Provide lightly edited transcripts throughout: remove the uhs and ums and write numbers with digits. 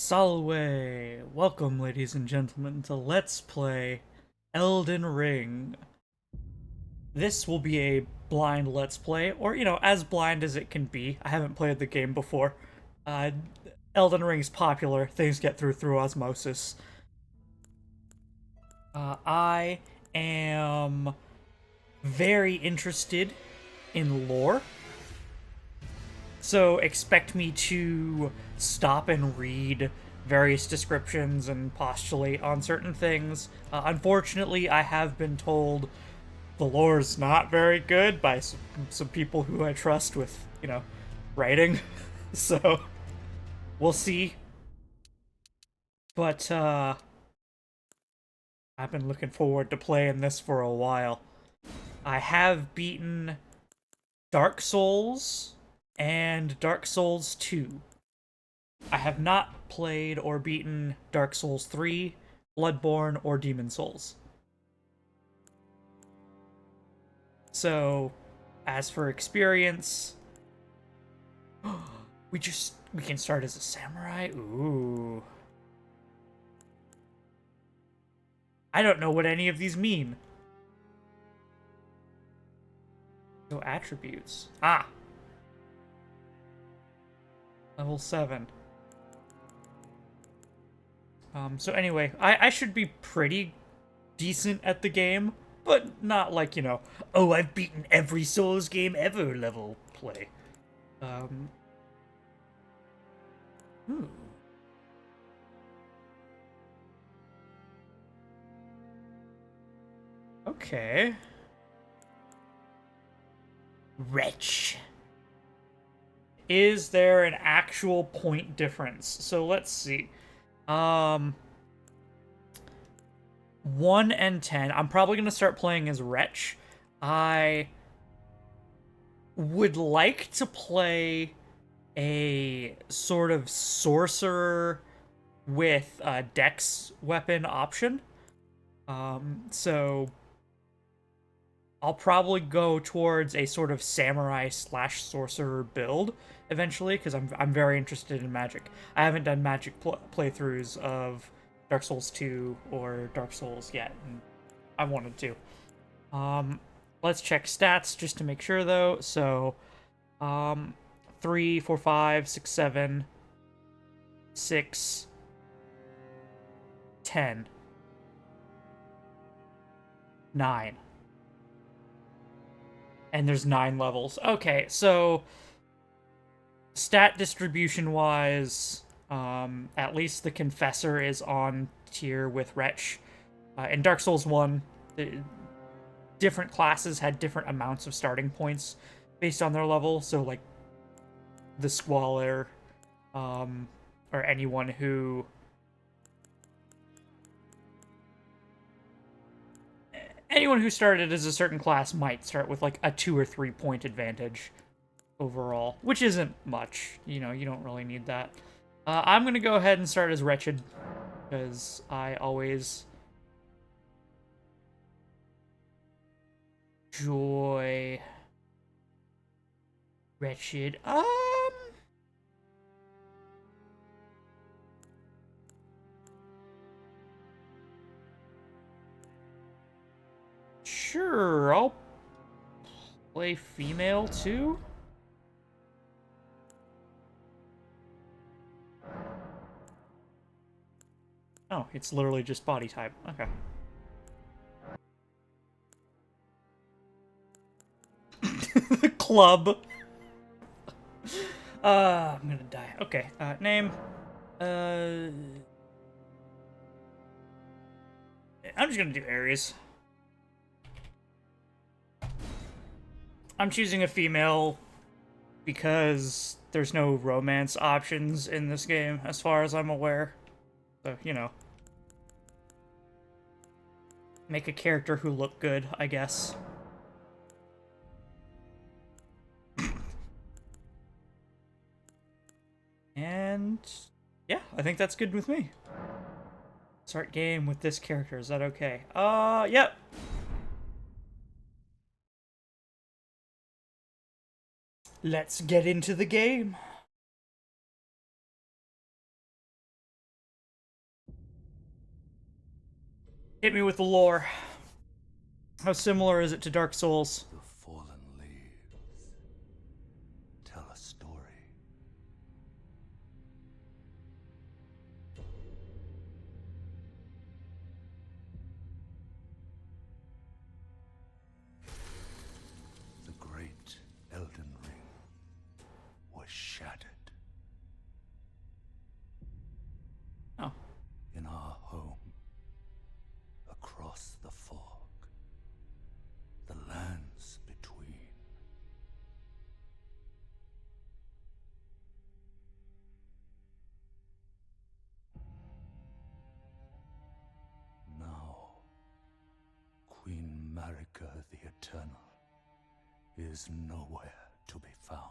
Salve! Welcome, ladies and gentlemen, to Let's Play Elden Ring. This will be a blind Let's Play, or, as blind as it can be. I haven't played the game before. Uh, Elden Ring's popular, things get through osmosis. I am very interested in lore, so expect me to stop and read various descriptions and postulate on certain things. Unfortunately, I have been told the lore's not very good by some people who I trust with, writing. So, we'll see. But, I've been looking forward to playing this for a while. I have beaten Dark Souls and Dark Souls 2. I have not played or beaten Dark Souls 3, Bloodborne, or Demon Souls. So, as for experience, we can start as a samurai. Ooh. I don't know what any of these mean. So attributes. Ah. Level 7. So anyway, I should be pretty decent at the game, but not like, oh, I've beaten every Souls game ever level play. Um, ooh. Okay. Wretch. Is there an actual point difference? So let's see. 1 and 10. I'm probably going to start playing as Wretch. I would like to play a sort of sorcerer with a dex weapon option. So I'll probably go towards a sort of samurai slash sorcerer build eventually because I'm very interested in magic. I haven't done magic playthroughs of Dark Souls 2 or Dark Souls yet, and I wanted to. Let's check stats just to make sure though. So, 3, 4, 5, 6, 7, 6, 10, 9. And there's 9 levels. Okay, so stat distribution wise, at least the Confessor is on tier with Wretch. In Dark Souls 1, different classes had different amounts of starting points based on their level. So, like, the Squalor, or anyone who started as a certain class might start with like a 2 or 3 point advantage overall, which isn't much. You don't really need that. I'm gonna go ahead and start as Wretched because I always enjoy Wretched. Sure, I'll play female too. Oh, it's literally just body type. Okay. The club. I'm gonna die. Okay, name. Uh, I'm just gonna do Aries. I'm choosing a female because there's no romance options in this game, as far as I'm aware. So, make a character who look good, I guess. And yeah, I think that's good with me. Start game with this character, is that okay? Yep. Let's get into the game. Hit me with the lore. How similar is it to Dark Souls? The fallen leaves tell a story. The great Elden Ring was shattered. Oh. In our home, across the fog, the lands between. Now, Queen Marika the Eternal is nowhere to be found.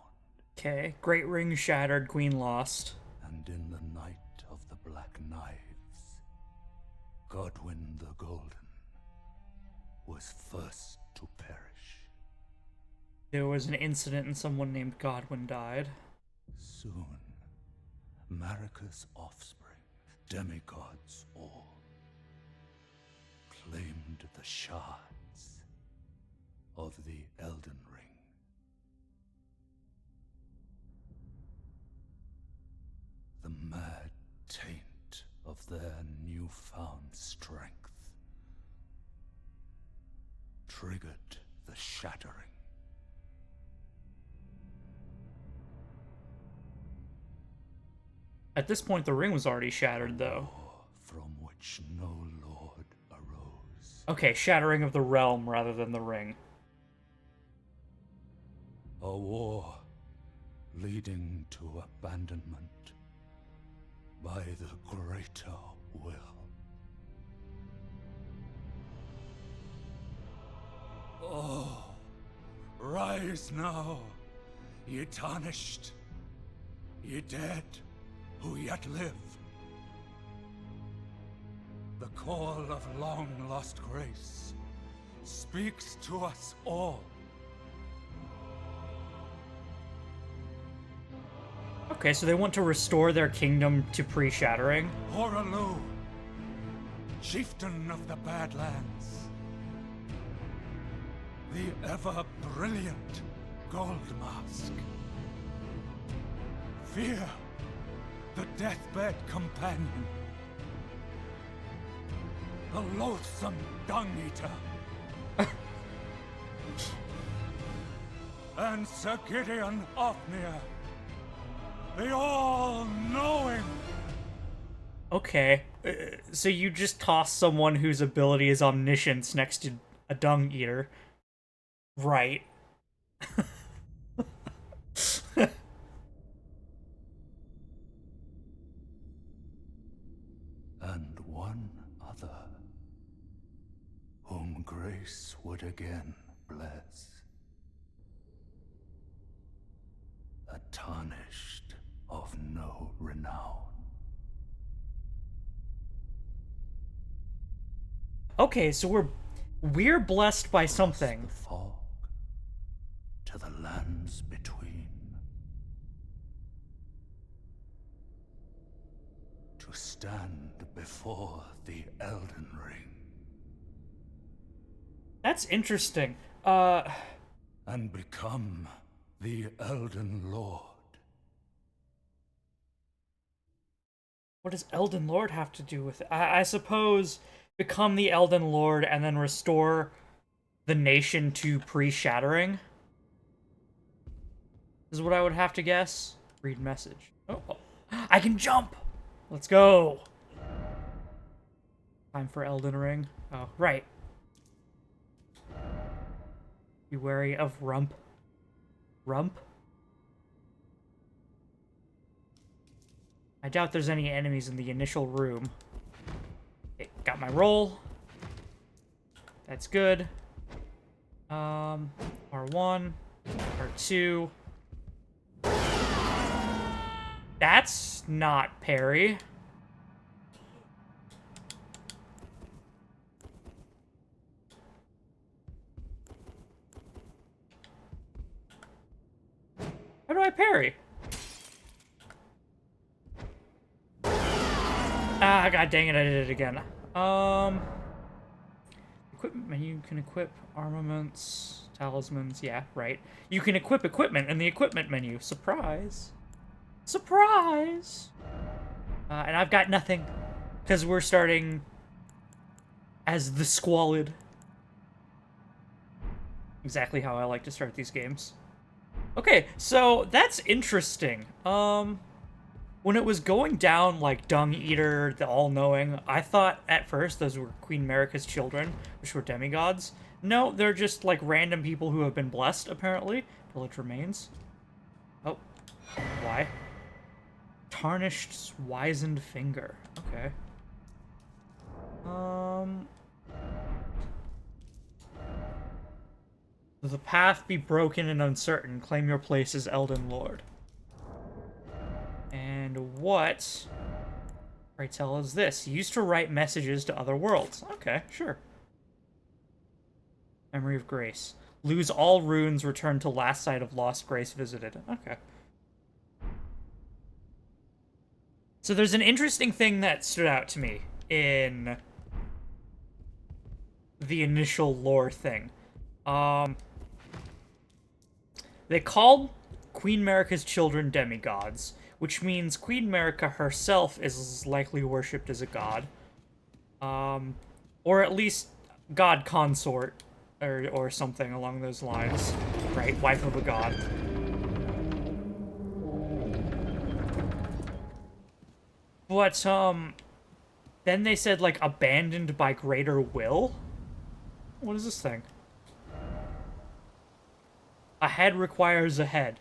Okay. Great ring shattered, queen lost. And in the night of the Black Knives, Godwyn the Golden was first to perish. There was an incident and someone named Godwyn died. Soon, Marika's offspring, demigods all, claimed the shards of the Elden Ring. The mad taint of their newfound strength triggered the shattering. At this point, the ring was already shattered, though. From which no lord arose. Okay, shattering of the realm rather than the ring. A war leading to abandonment by the greater will. Oh, rise now, ye tarnished, ye dead who yet live. The call of long-lost grace speaks to us all. Okay, so they want to restore their kingdom to pre-shattering. Horalu, chieftain of the Badlands, the ever-brilliant Goldmask. Fear, the deathbed companion, the loathsome dung-eater, and Sir Gideon Othniel, the all-knowing. Okay, so you just toss someone whose ability is omniscience next to a dung eater. Right. And one other, whom grace would again bless. A tarnished of no renown. Okay, so we're blessed by something. The fog to the lands between. To stand before the Elden Ring. That's interesting. And become the Elden Lord. What does Elden Lord have to do with it? I suppose become the Elden Lord and then restore the nation to pre-shattering is what I would have to guess. Read message. Oh, I can jump! Let's go! Time for Elden Ring. Oh, right. Be wary of Rump. Rump? I doubt there's any enemies in the initial room. Okay, got my roll. That's good. R1, R2. That's not parry. How do I parry? Ah, god dang it, I did it again. Equipment menu, you can equip armaments, talismans, yeah, right. You can equip equipment in the equipment menu. Surprise. Surprise! And I've got nothing, because we're starting as the Squalid. Exactly how I like to start these games. Okay, so that's interesting. When it was going down like Dung Eater, the All-Knowing, I thought at first those were Queen Marika's children, which were demigods. No, they're just like random people who have been blessed, apparently. Village remains. Oh, why? Tarnished wizened finger. Okay. The path be broken and uncertain. Claim your place as Elden Lord. And what, pray tell, is this? Used to write messages to other worlds. Okay, sure. Memory of Grace. Lose all runes, return to last site of lost grace visited. Okay. So there's an interesting thing that stood out to me in the initial lore thing. They called Queen Marika's children demigods, which means Queen Marika herself is likely worshipped as a god. Or at least god consort, or something along those lines. Right? Wife of a god. But, then they said, like, abandoned by greater will? What is this thing? A head requires a head.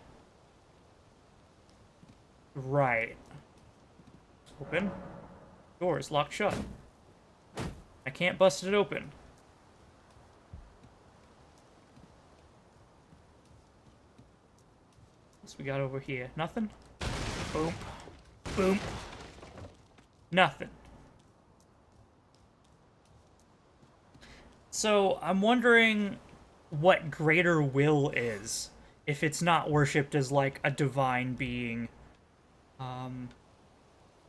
Right. Open. Door is locked shut. I can't bust it open. What's we got over here? Nothing? Boom. Boom. Nothing. So, I'm wondering what greater will is, if it's not worshipped as, like, a divine being.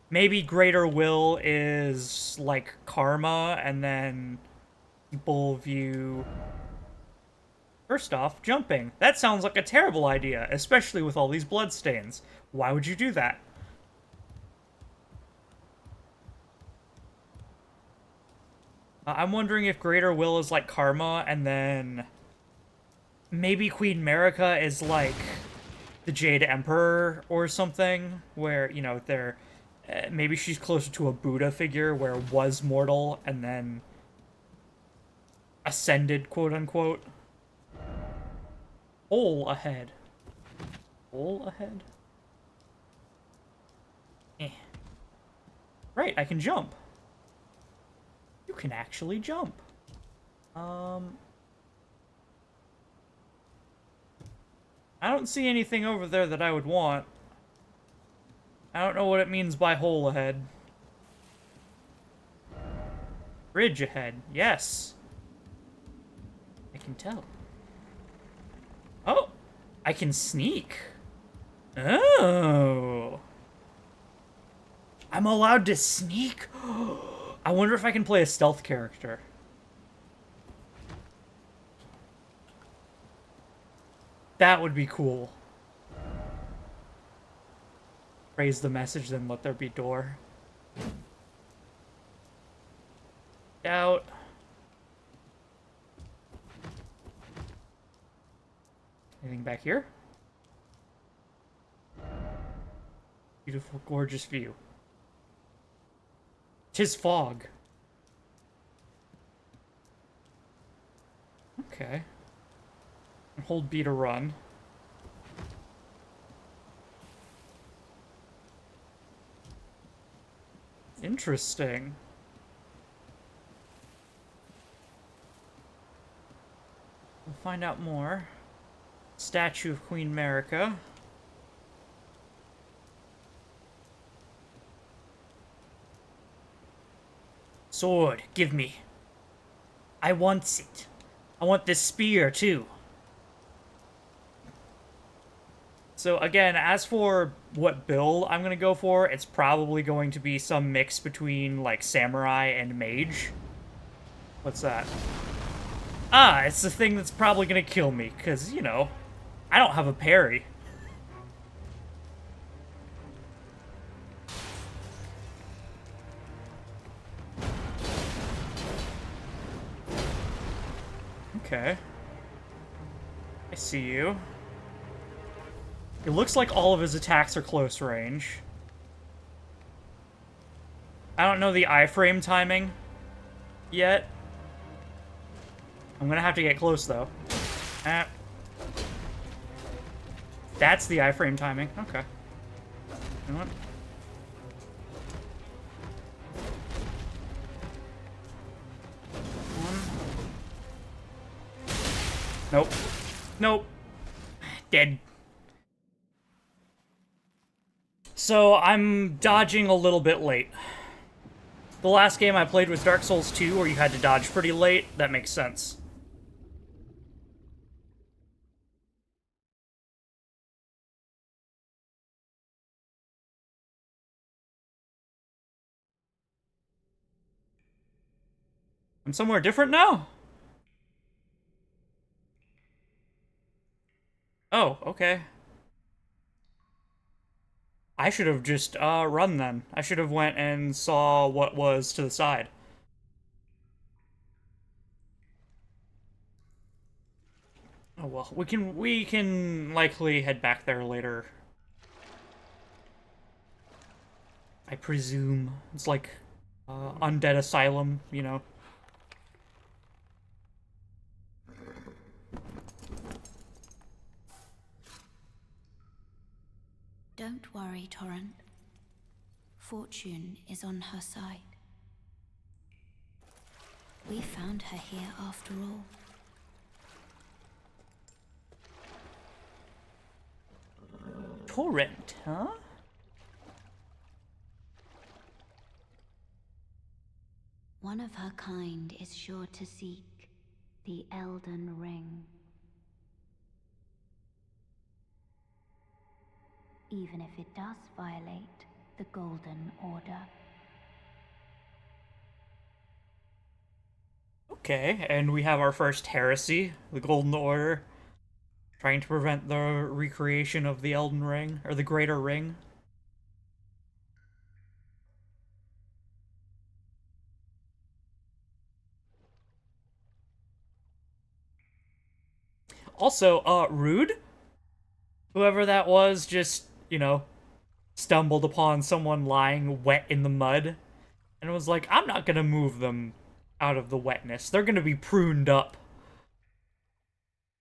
Maybe greater will is, like, karma, and then people view... First off, jumping. That sounds like a terrible idea, especially with all these bloodstains. Why would you do that? I'm wondering if greater will is like karma, and then maybe Queen Marika is like the Jade Emperor or something, where, you know, they're maybe she's closer to a Buddha figure, where was mortal and then ascended, quote unquote. Hole ahead. Hole ahead? Eh. Right, I can jump. You can actually jump. I don't see anything over there that I would want. I don't know what it means by hole ahead. Bridge ahead. Yes. I can tell. Oh! I can sneak. Oh! I'm allowed to sneak? I wonder if I can play a stealth character. That would be cool. Raise the message, then let there be door. Doubt. Anything back here? Beautiful, gorgeous view. 'Tis fog. Okay. Hold B to run. Interesting. We'll find out more. Statue of Queen Marika. Sword, give me. I want it. I want this spear, too. So again, as for what build I'm gonna go for, it's probably going to be some mix between, like, samurai and mage. What's that? Ah, it's the thing that's probably gonna kill me, because, you know, I don't have a parry. Okay. I see you. It looks like all of his attacks are close range. I don't know the iframe timing yet. I'm gonna have to get close, though. Ah. That's the iframe timing. Okay. You know what? Nope. Nope. Dead. So, I'm dodging a little bit late. The last game I played was Dark Souls 2, where you had to dodge pretty late. That makes sense. I'm somewhere different now? Oh, okay. I should have just, run then. I should have went and saw what was to the side. Oh well, we can likely head back there later. I presume. It's like, undead asylum, you know. Don't worry, Torrent. Fortune is on her side. We found her here after all. Torrent, huh? One of her kind is sure to seek the Elden Ring. Even if it does violate the Golden Order. Okay, and we have our first heresy, the Golden Order, trying to prevent the recreation of the Elden Ring, or the Greater Ring. Also, rude? Whoever that was just, you know, stumbled upon someone lying wet in the mud, and was like, I'm not gonna move them out of the wetness. They're gonna be pruned up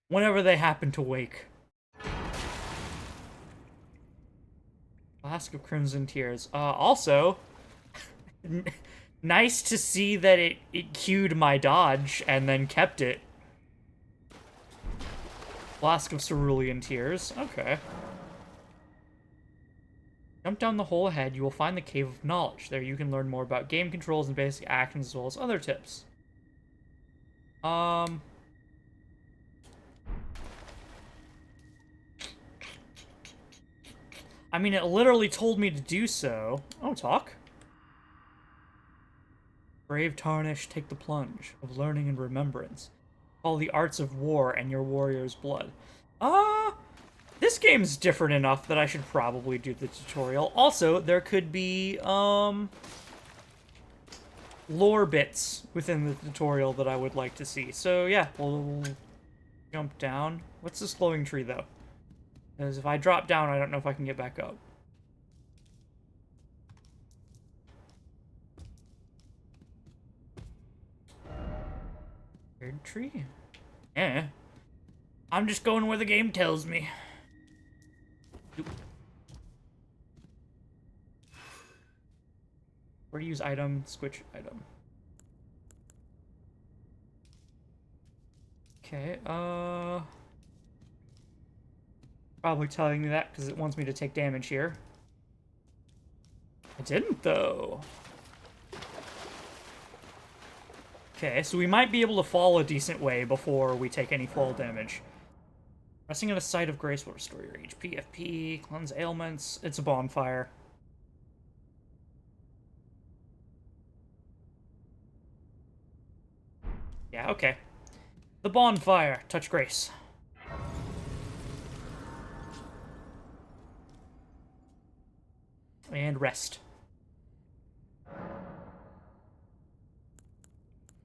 whenever they happen to wake. Flask of Crimson Tears. Also, nice to see that it queued my dodge and then kept it. Flask of Cerulean Tears. Okay. Jump down the hole ahead, you will find the Cave of Knowledge. There you can learn more about game controls and basic actions as well as other tips. I mean, it literally told me to do so. Oh, talk. Brave Tarnish, take the plunge of learning and remembrance. Follow the arts of war and your warrior's blood. This game's different enough that I should probably do the tutorial. Also, there could be, lore bits within the tutorial that I would like to see. So, yeah, we'll jump down. What's this glowing tree, though? Because if I drop down, I don't know if I can get back up. Weird tree? Eh. I'm just going where the game tells me. Oop. Where to use item, switch item. Okay, probably telling me that because it wants me to take damage here. I didn't, though. Okay, so we might be able to fall a decent way before we take any fall damage. Resting at a site of grace will restore your HP, FP, cleanse ailments. It's a bonfire. Yeah, okay. The bonfire. Touch grace. And rest.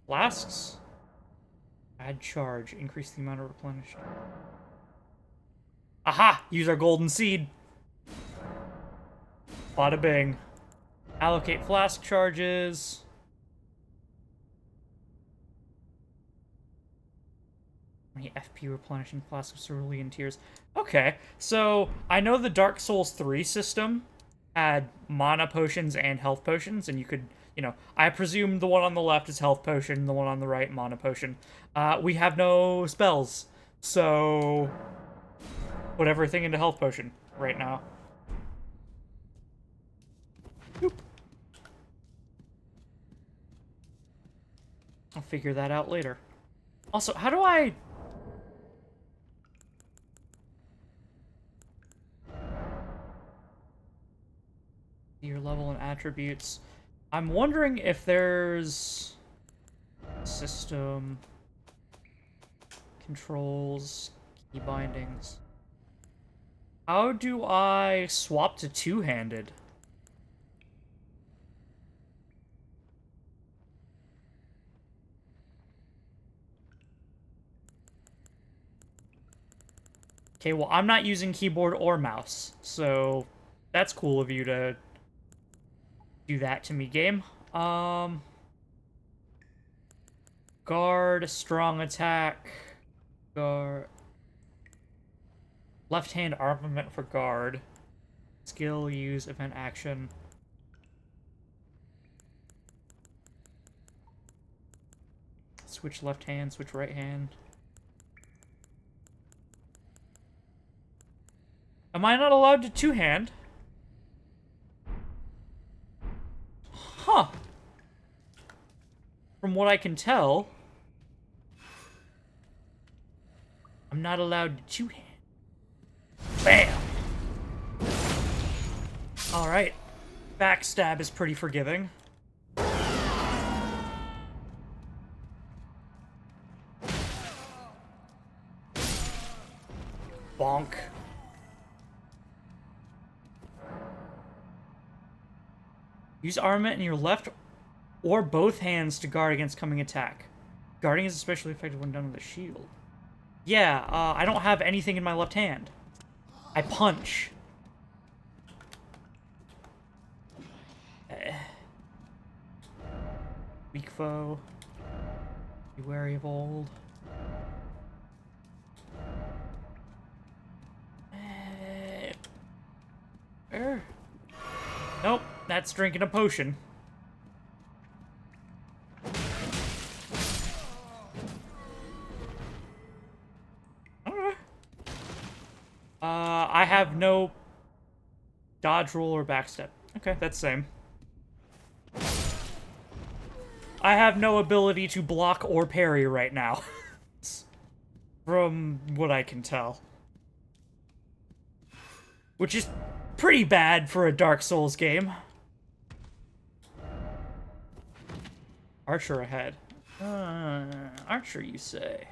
Flasks. Add charge. Increase the amount of replenished. Aha! Use our golden seed. Bada bing. Allocate flask charges. Any FP replenishing flask of cerulean tears. Okay, so I know the Dark Souls 3 system had mana potions and health potions, and you could, you know, I presume the one on the left is health potion, the one on the right mana potion. We have no spells, so put everything into health potion right now. Boop. I'll figure that out later. Also, how do I... your level and attributes. I'm wondering if there's... system... controls... key bindings. How do I swap to two-handed? Okay, well, I'm not using keyboard or mouse, so that's cool of you to do that to me, game. Guard, strong attack, guard, left-hand armament for guard, skill, use, event, action. Switch left hand, switch right hand. Am I not allowed to two-hand? Huh. From what I can tell, I'm not allowed to two-hand. Bam! Alright. Backstab is pretty forgiving. Bonk. Use armament in your left or both hands to guard against coming attack. Guarding is especially effective when done with a shield. Yeah, I don't have anything in my left hand. I punch. Weak foe. Be wary of old. Nope, that's drinking a potion. Okay. I have no dodge roll or backstep. Okay, that's the same. I have no ability to block or parry right now. From what I can tell. Which is pretty bad for a Dark Souls game. Archer ahead. Archer, you say?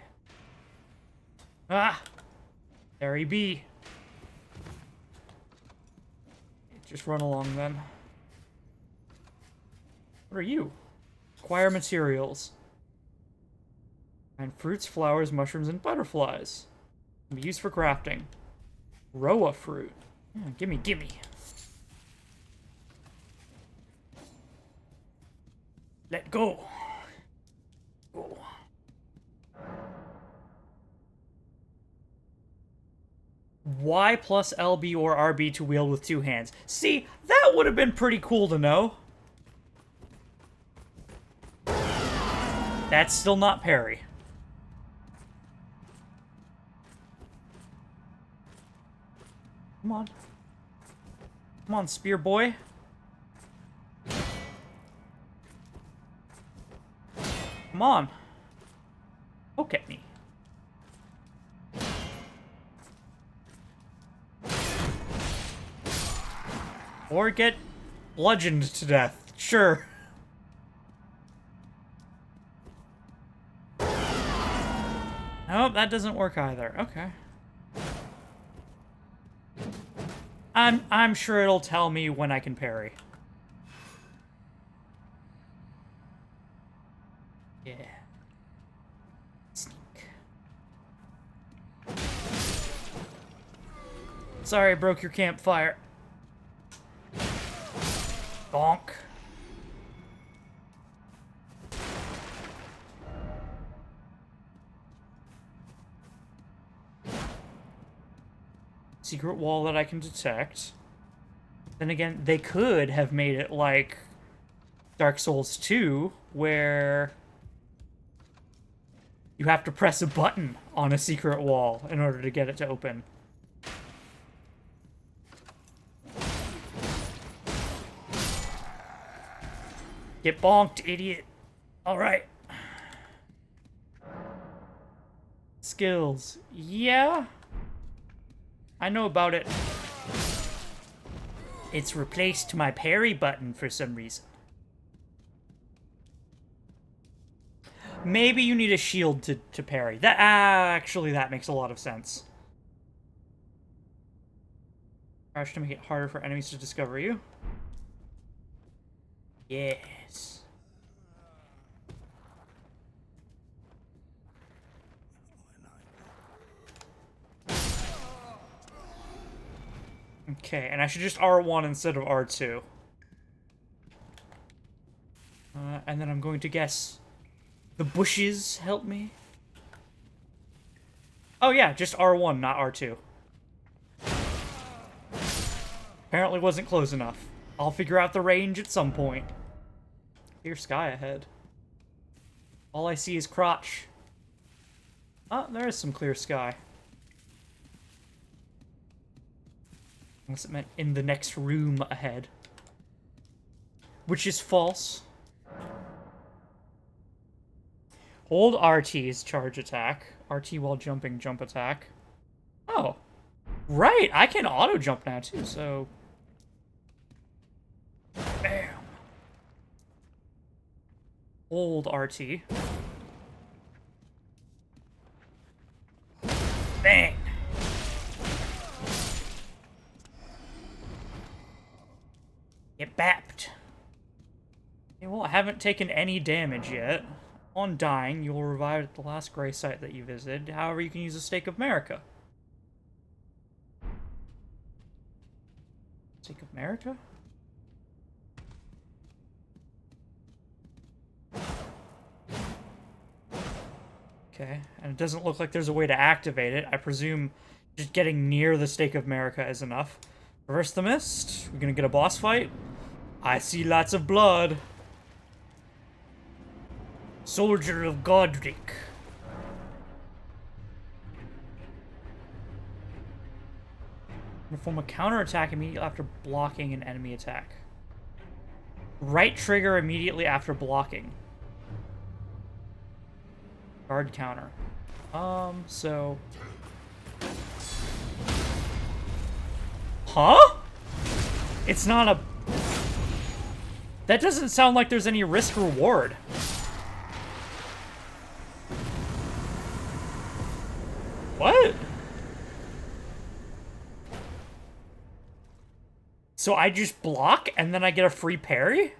Ah! There he be. Just run along then. What are you? Acquire materials. Find fruits, flowers, mushrooms, and butterflies. Can be used for crafting. Grow a fruit. Yeah, gimme, gimme. Let go. Go. Y plus LB or RB to wield with two hands. See, that would have been pretty cool to know. That's still not parry. Come on. Come on, spear boy. Come on. Poke at me. Or get bludgeoned to death. Sure. Oh, that doesn't work either. Okay. I'm sure it'll tell me when I can parry. Yeah. Sneak. Sorry, I broke your campfire. Bonk. Secret wall that I can detect. Then again, they could have made it like Dark Souls 2, where you have to press a button on a secret wall in order to get it to open. Get bonked, idiot. Alright. Skills. Yeah. I know about it. It's replaced my parry button for some reason. Maybe you need a shield to parry. That actually, that makes a lot of sense. Crouch to make it harder for enemies to discover you. Yes. Okay, and I should just R1 instead of R2. And then I'm going to guess the bushes help me. Oh yeah, just R1, not R2. Apparently wasn't close enough. I'll figure out the range at some point. Clear sky ahead. All I see is crotch. Oh, there is some clear sky. Unless it meant in the next room ahead. Which is false. Hold RT's charge attack. RT while jumping, jump attack. Oh. Right, I can auto jump now too, so... Bam. Hold RT. Bang. Get bapped. Okay, well, I haven't taken any damage yet. On dying, you will revive at the last gray site that you visited. However, you can use a Stake of America. Stake of America? Okay, and it doesn't look like there's a way to activate it. I presume just getting near the Stake of America is enough. Reverse the Mist. We're gonna get a boss fight. I see lots of blood. Soldier of Godric. Perform a counterattack immediately after blocking an enemy attack. Right trigger immediately after blocking. Guard counter. So... Huh? It's not a... That doesn't sound like there's any risk reward. What? So I just block and then I get a free parry?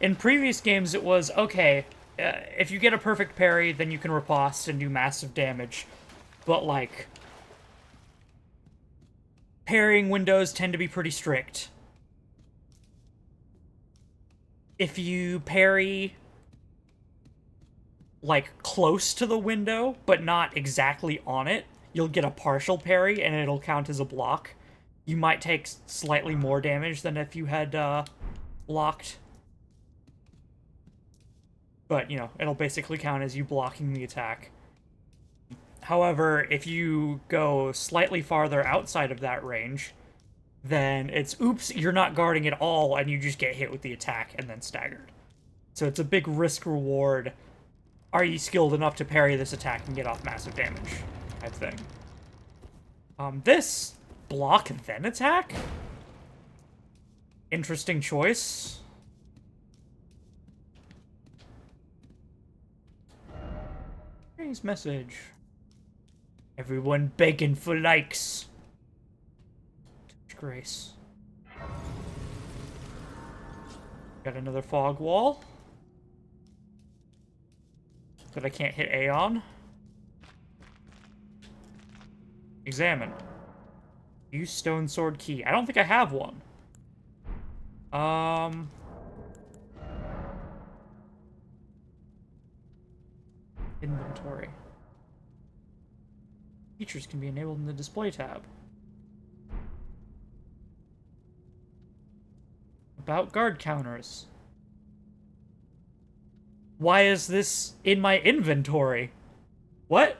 In previous games it was, okay, if you get a perfect parry, then you can riposte and do massive damage. But, like, parrying windows tend to be pretty strict. If you parry, like, close to the window, but not exactly on it, you'll get a partial parry, and it'll count as a block. You might take slightly more damage than if you had, blocked. But, you know, it'll basically count as you blocking the attack. However, if you go slightly farther outside of that range, then it's, oops, you're not guarding at all, and you just get hit with the attack and then staggered. So it's a big risk-reward. Are you skilled enough to parry this attack and get off massive damage type thing? This block then attack? Interesting choice. Nice message. Everyone begging for likes. Grace. Got another fog wall that I can't hit A on. Examine. Use stone sword key. I don't think I have one. Inventory. Features can be enabled in the display tab. About guard counters. Why is this in my inventory? What?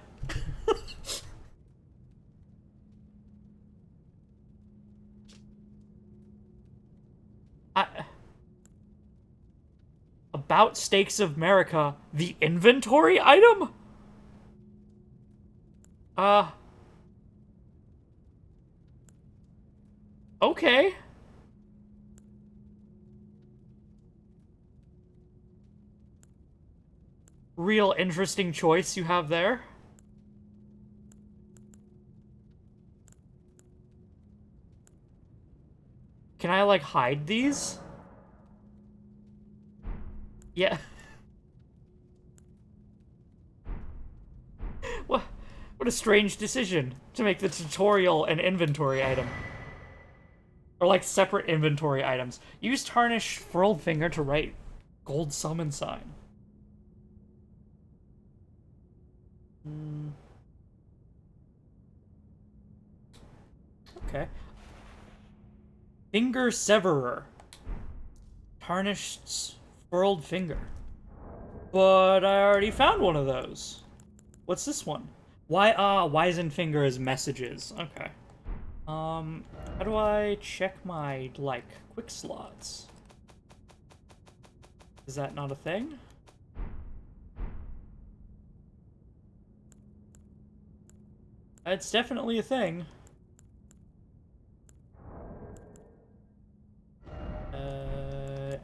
About Stakes of America, the inventory item? Okay. Real interesting choice you have there. Can I, like, hide these? Yeah. What a strange decision to make the tutorial an inventory item. Or, like, separate inventory items. Use tarnish furled finger to write gold summon sign. Okay. Finger severer. Tarnished furled finger. But I already found one of those. What's this one? Wizen finger is messages. Okay. How do I check my, like, quick slots? Is that not a thing? It's definitely a thing.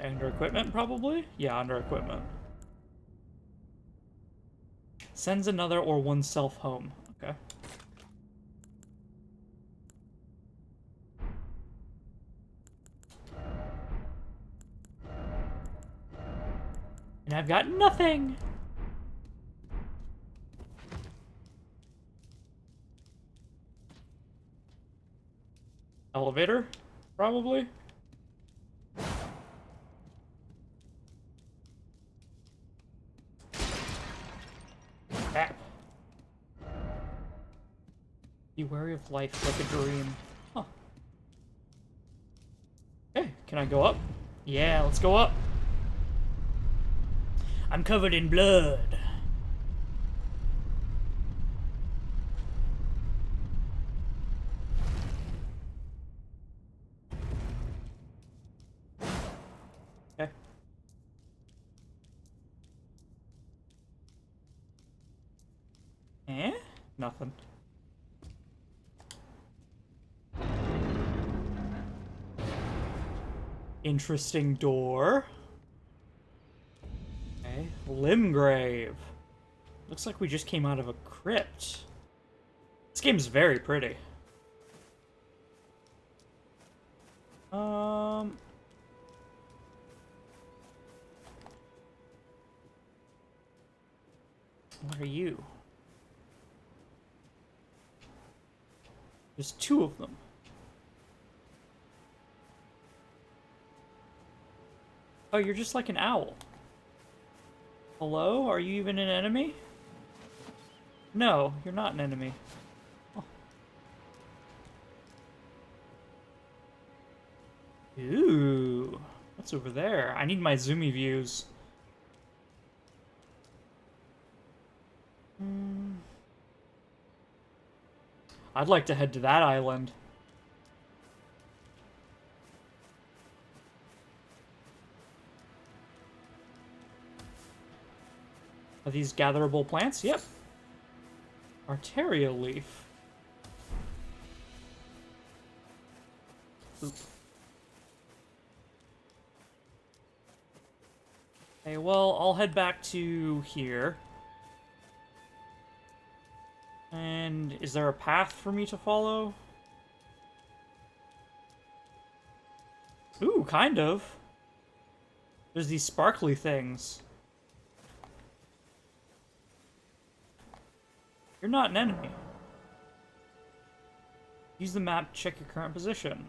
Under equipment, probably? Yeah, under equipment. Sends another or oneself home. Okay. And I've got nothing! Elevator? Probably? Tap. Be wary of life like a dream. Huh. Okay, can I go up? Yeah, let's go up. I'm covered in blood. Okay. Eh? Nothing. Interesting door. Okay. Limgrave. Looks like we just came out of a crypt. This game's very pretty. What are you? There's two of them. Oh, you're just like an owl. Hello? Are you even an enemy? No, you're not an enemy. Oh. Ooh. What's over there? I need my zoomy views. I'd like to head to that island. Are these gatherable plants? Yep. Arteria leaf. Oop. Okay, well, I'll head back to here. is there a path for me to follow? Ooh, kind of. There's these sparkly things. You're not an enemy. Use the map to check your current position.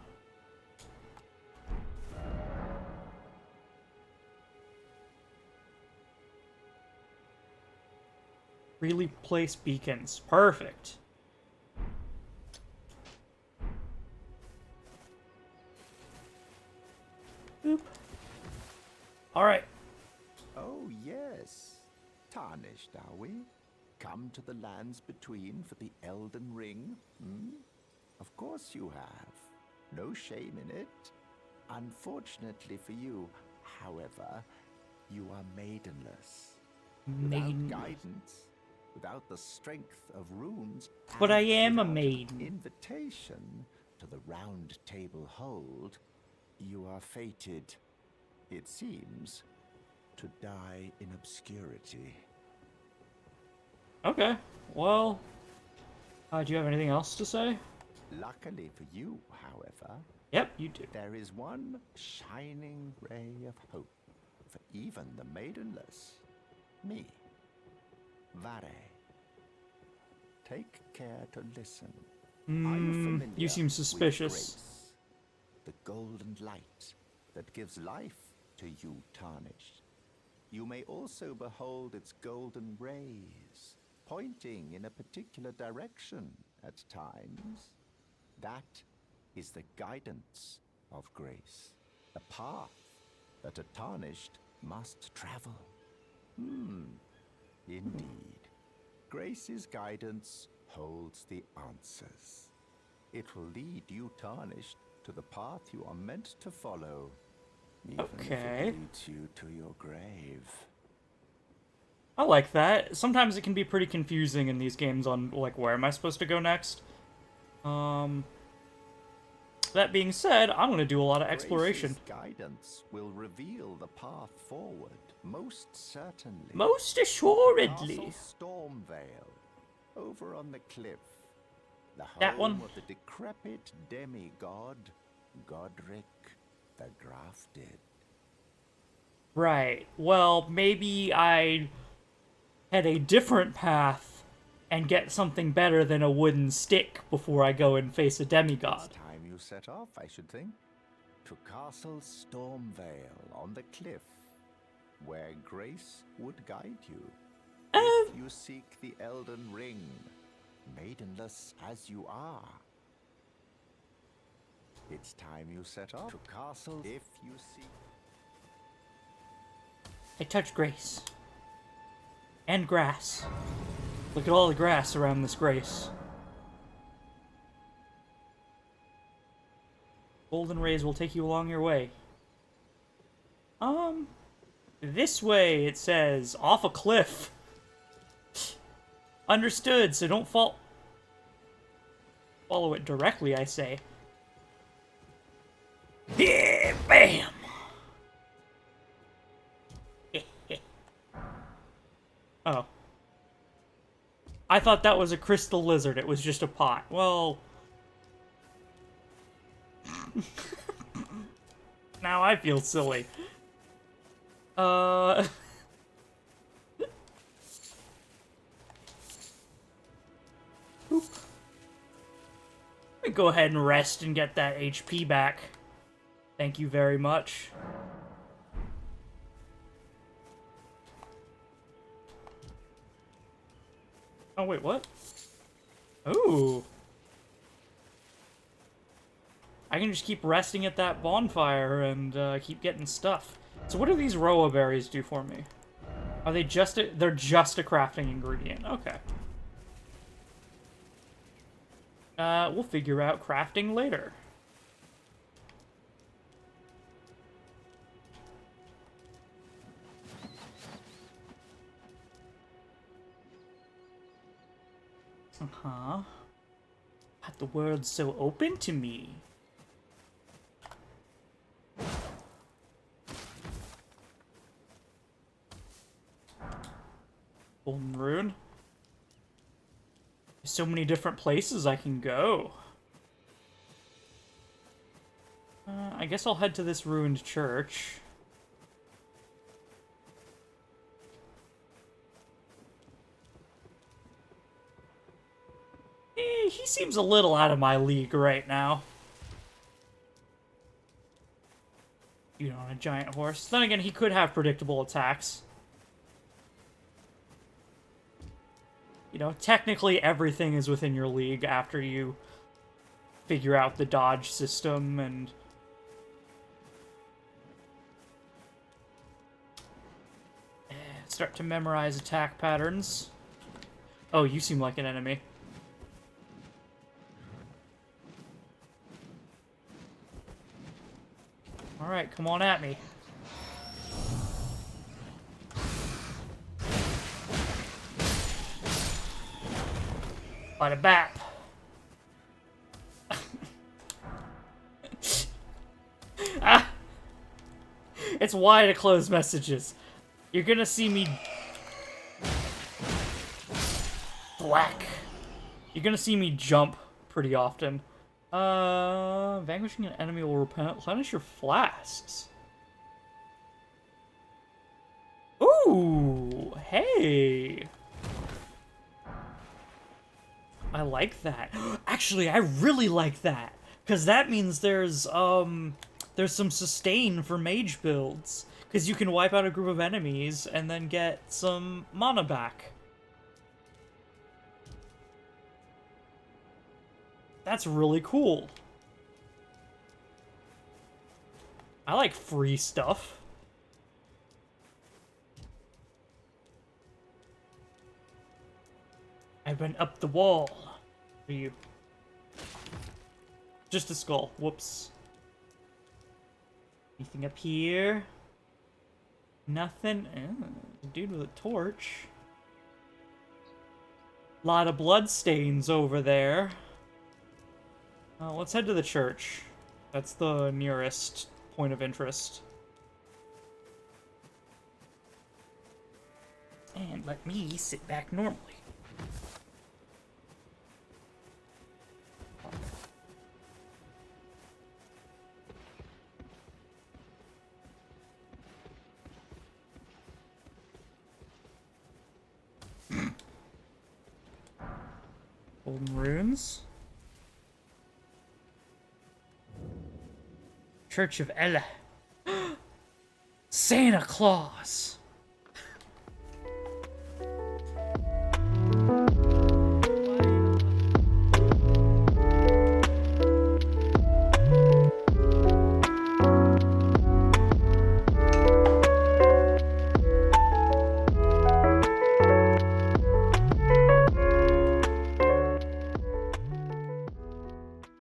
Really place beacons. Perfect. Boop. Alright. Oh, yes. Tarnished, are we? Come to the lands between for the Elden Ring? Hmm? Of course you have. No shame in it. Unfortunately for you, however, you are maidenless. Without guidance, without the strength of runes, But I am a without maiden. invitation to the round table hold, you are fated, it seems, to die in obscurity. Okay. Well, do you have anything else to say? Luckily for you, however, Yep, you do. there is one shining ray of hope for even the maidenless. Me. Vare. Take care to listen. Are you familiar You seem with suspicious. grace? The golden light that gives life to you tarnished. You may also behold its golden rays, pointing in a particular direction at times. That is the guidance of grace, a path that a tarnished must travel. Indeed. Grace's guidance holds the answers. It will lead you tarnished to the path you are meant to follow, even if Okay. it leads you to your grave. I like that. Sometimes it can be pretty confusing in these games on, like, where am I supposed to go next? That being said, I'm gonna do a lot of exploration. Grace's guidance will reveal the path forward, most certainly. Most assuredly. Castle Stormvale, over on the cliff. The That home one? of the decrepit demigod, Godric the Grafted. Right. Well, maybe I head a different path and get something better than a wooden stick before I go and face a demigod. It's time you set off, I should think. To Castle Stormvale on the cliff, where Grace would guide you. If you seek the Elden Ring, maidenless as you are. It's time you set off to Castle if you seek. I touch grace. And grass. Look at all the grass around this grace. Golden rays will take you along your way. This way, it says. Off a cliff. Understood, so don't follow it directly, I say. Yeah, bam! Oh. I thought that was a crystal lizard. It was just a pot. Well... now I feel silly. Let me go ahead and rest and get that HP back. Thank you very much. Oh, wait, what? Ooh. I can just keep resting at that bonfire and keep getting stuff. So what do these Roa berries do for me? Are they just they're just a crafting ingredient. Okay. We'll figure out crafting later. Uh-huh. But the world's so open to me. Golden rune. As So many different places I can go. I guess I'll head to this ruined church. He seems a little out of my league right now. You know, on a giant horse. Then again, he could have predictable attacks. You know, technically everything is within your league after you figure out the dodge system and... start to memorize attack patterns. Oh, you seem like an enemy. Alright, come on at me. Bada bap. Ah! It's why to close messages. You're gonna see me... Black. You're gonna see me jump pretty often. Vanquishing an enemy will replenish your flasks. Ooh, hey. I like that. Actually, I really like that. Because that means there's some sustain for mage builds. Because you can wipe out a group of enemies and then get some mana back. That's really cool. I like free stuff. I went up the wall. Are you? Just a skull. Whoops. Anything up here? Nothing. Dude with a torch. Lot of bloodstains over there. Let's head to the church. That's the nearest point of interest. And let me sit back normally. Golden runes. Church of Ella. Santa Claus.